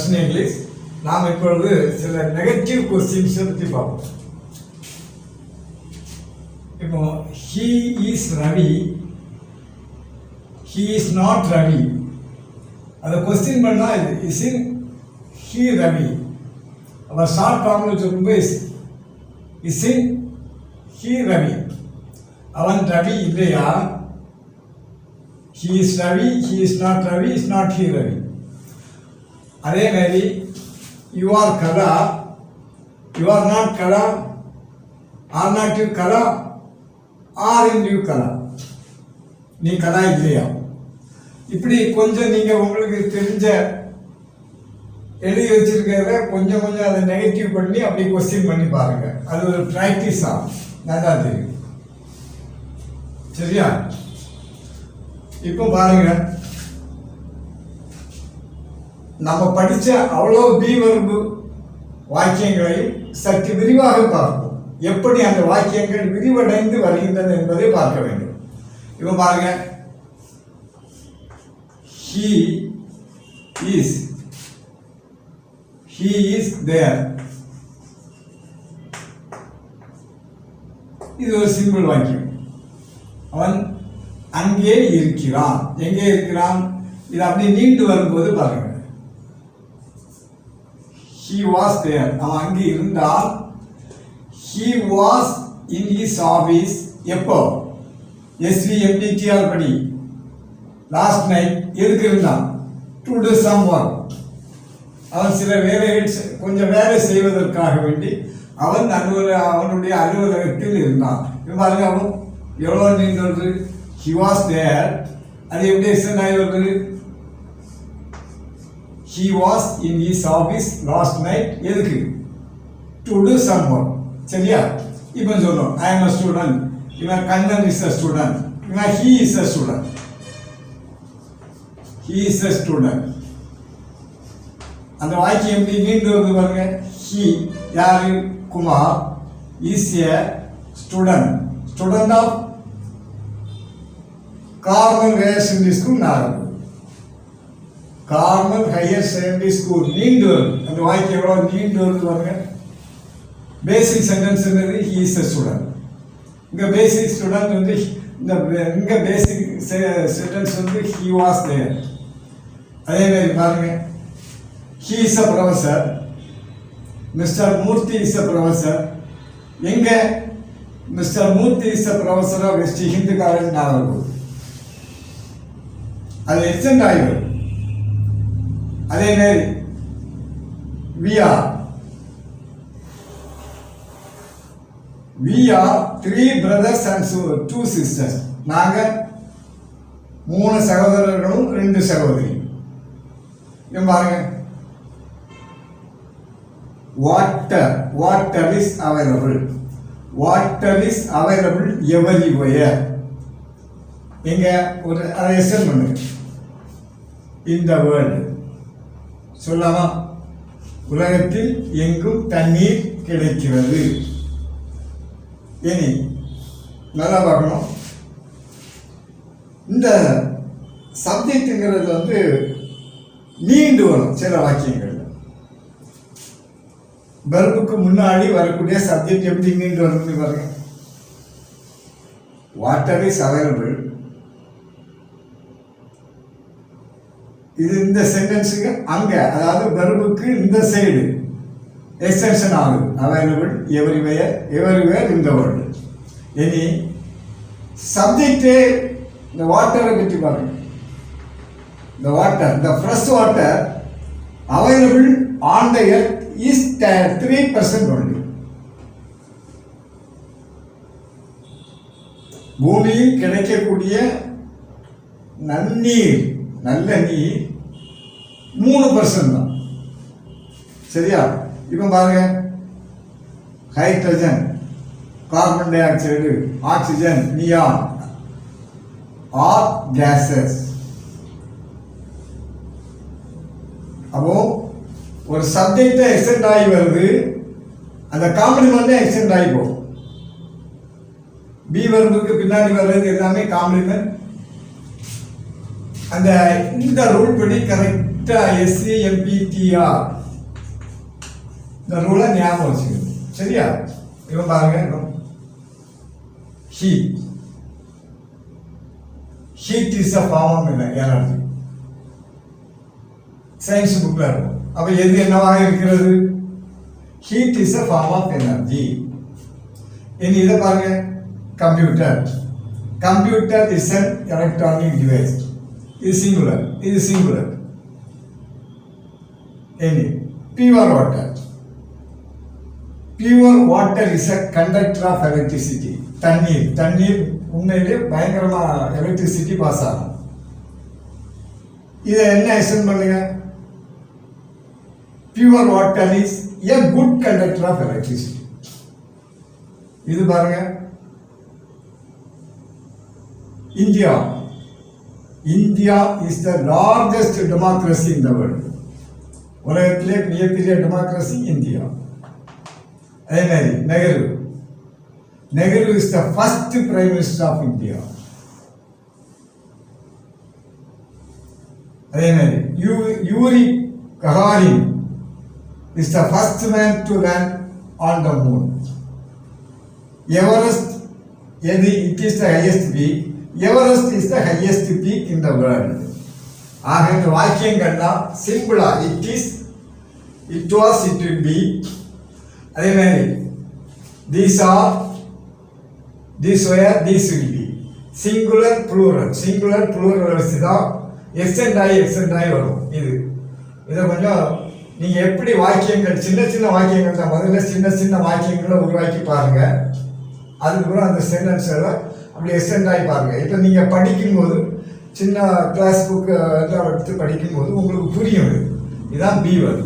Russian English. நாம் இப்பொழுது சில நெகட்டிவ் கொஸ்டின்ஸ் பற்றி பார்ப்போம். இப்போ he is Ravi, he is not Ravi. அதை கொஸ்டின் பண்ணால் is in he Ravi. அவர் ஷார்ட் ஃபார்மில் சொல்லும்போது is in he Ravi. அவன் ரவி இல்லையா? he is Ravi, he is not Ravi, is not he Ravi. அதே மாதிரி you are Kala, you are not Kala, are not you Kala, are in you Kala. நீ கலா இல்லையா? இப்படி கொஞ்சம் நீங்கள் உங்களுக்கு தெரிஞ்ச எழுதி வச்சிருக்கிறத கொஞ்சம் கொஞ்சம் அதை நெகட்டிவ் பண்ணி அப்படி கொஸ்டின் பண்ணி பாருங்க. அது ஒரு ப்ராக்டிஸ் ஆகும், நல்லா தெரியும். சரியா? இப்போ பாருங்க, நம்ம படித்த அவ்வளோ பி வர்பு வாக்கியங்களையும் சற்று விரிவாக பார்ப்போம். எப்படி அந்த வாக்கியங்கள் விரிவடைந்து வருகின்றன என்பதை பார்க்க வேண்டும். இப்போ பாருங்க, he is there. இது ஒரு சிம்பிள் வாக்கியம். அவன் அங்கே இருக்கிறான். எங்கே இருக்கிறான்? இது அப்படி நீண்டு வரும்போது பாருங்க, he was there. அவன் அங்கே இருந்தால் he was in his office. எப்போ? SVMDTR படி லாஸ்ட் நைட். எதுக்கு இருந்தான்? to do some work. அவன் சில வேலைகள் கொஞ்சம் வேலை செய்வதற்காக வேண்டி அவனுடைய அலுவலகத்தில் இருந்தான். பாருங்க, அவன் எவ்வளோ நீண்டு வருது? he was there. அது எப்படி எக்ஸ்டெண்ட் ஆகி வருது? he was in his office last night. எதுக்கு? to do some work. சரியா? இப்போ சொல்லணும், I am a student. இவன் கண்ணன் is a student. இவன் he is a student. he is a student. அந்த வாக்கியம் எப்படி நீண்டு வருது பாருங்க. he யாரு? Kumar is a student. student of Carmel higher secondary school, Nagercoil. Carmel higher secondary school நீண்டு வருது. அந்த வாக்கியம் எவ்வளோ நீண்டு வருது பாருங்க. பேசிக் சென்டென்ஸ் என்னது? he is a student. இங்கே பேசிக் ஸ்டூடெண்ட் வந்து இங்கே பேசிக் சென்டென்ஸ் வந்து he was there. அதே மாதிரி பாருங்க, he is a professor. Mister Murthy is a professor. எங்கே? Mister Murthy is a professor of west Hindu college, Nagercoil. அது எக்ஸ்டெண்ட் ஆகிடும். அதே மாதிரி we are 3 brothers and 2 sisters. நாங்கள் 3 சகோதரர்களும் 2 சகோதரி. பாருங்க, water is available. water is available everywhere. எங்க? ஒரு அதை எக்ஸ்டெண்ட் பண்ணுங்க. in the world. சொல்லாமா? உலகத்தில் எங்கும் தண்ணீர் கிடைக்கிறது. இனி நல்லா பார்க்கணும். இந்த சப்ஜெக்டுங்கிறது வந்து நீண்டு வரும் சில வாக்கியங்கள். வெர்புக்கு முன்னாடி வரக்கூடிய சப்ஜெக்ட் எப்படி நீண்டு வரும்னு பாருங்க. Water is available. இது இந்த சென்டென்ஸுக்கு அங்கே, அதாவது வெர்புக்கு இந்த சைடு எக்ஸ்டென்ஷன் ஆகுது. Available எவரிவேர் in the world. இனி சப்ஜெக்டே இந்த வாட்டரை பற்றி பாருங்க. the water, the fresh water available on the earth is 3% only. பூமியில் கிடைக்கக்கூடிய நன்னீர், நல்ல நீர் 3% தான். சரியா? இப்போ பாருங்க, hydrogen, carbon dioxide, oxygen, neon are gases. அப்போ ஒரு சப்ஜெக்டை எக்ஸ்டெண்ட் ஆகி வருது, அந்த காம்ப்ளிமெண்ட்டே எக்ஸ்டெண்ட் ஆகி போகும். பி வெர்புக்கு பின்னாடி வர்றது எல்லாமே காம்ப்ளிமெண்ட். அந்த இந்த ரூல் படி கரெக்ட் SEMPTR இந்த ரூலை ஞாபகம் வச்சுக்கணும். சரியா? இவன் பாருங்க, heat. Heat is a form of energy. Science புக்ல இருக்கும். அப்ப எது என்னவாக இருக்கிறது? Heat is a form of energy. இனி இதை பாருங்க, computer. Computer is an electronic device. இது சிங்குலர், இது சிங்குலர். இனி pure water. Pure water is a conductor of electricity. தண்ணீர், தண்ணீர் உண்மையிலே பயங்கரமா எலக்ட்ரிசிட்டி பாஸ் ஆகும். இதை என்ன எக்ஸ்டெண்ட் பண்ணுங்க? Pure water is a good conductor of electricity. இது பாருங்க, India. India is the largest democracy in the world. உலகத்திலே மிகப்பெரிய டெமோக்ரஸி இந்தியா. அதே மாதிரி Nehru. Nehru is the first Prime Minister of India. அதே மாதிரி Yuri Gagarin is the first man to land on the moon. Everest, it is the highest peak. Everest is the highest peak in the world. ஆக இந்த வாக்கியங்கள்லாம் சிம்பிளா it is, it was, it will be. அதே மாதிரி these are, these were, these will be. Singular plural, singular plural வச்சு தான் extend ஆகி வரும். இதை கொஞ்சம் நீங்கள் எப்படி வாக்கியங்கள், சின்ன சின்ன வாக்கியங்கள் தான் முதல்ல சின்ன சின்ன வாக்கியங்களை உருவாக்கி பாருங்க. அதுக்கப்புறம் அந்த சென்டென்ஸ் எல்லாம் அப்படி எக்ஸ்டெண்ட் ஆகி பாருங்க. இப்போ நீங்கள் படிக்கும்போது சின்ன கிளாஸ் புக்கு எல்லாம் எடுத்து படிக்கும்போது உங்களுக்கு புரியும். இதுதான் பி வேர்டு.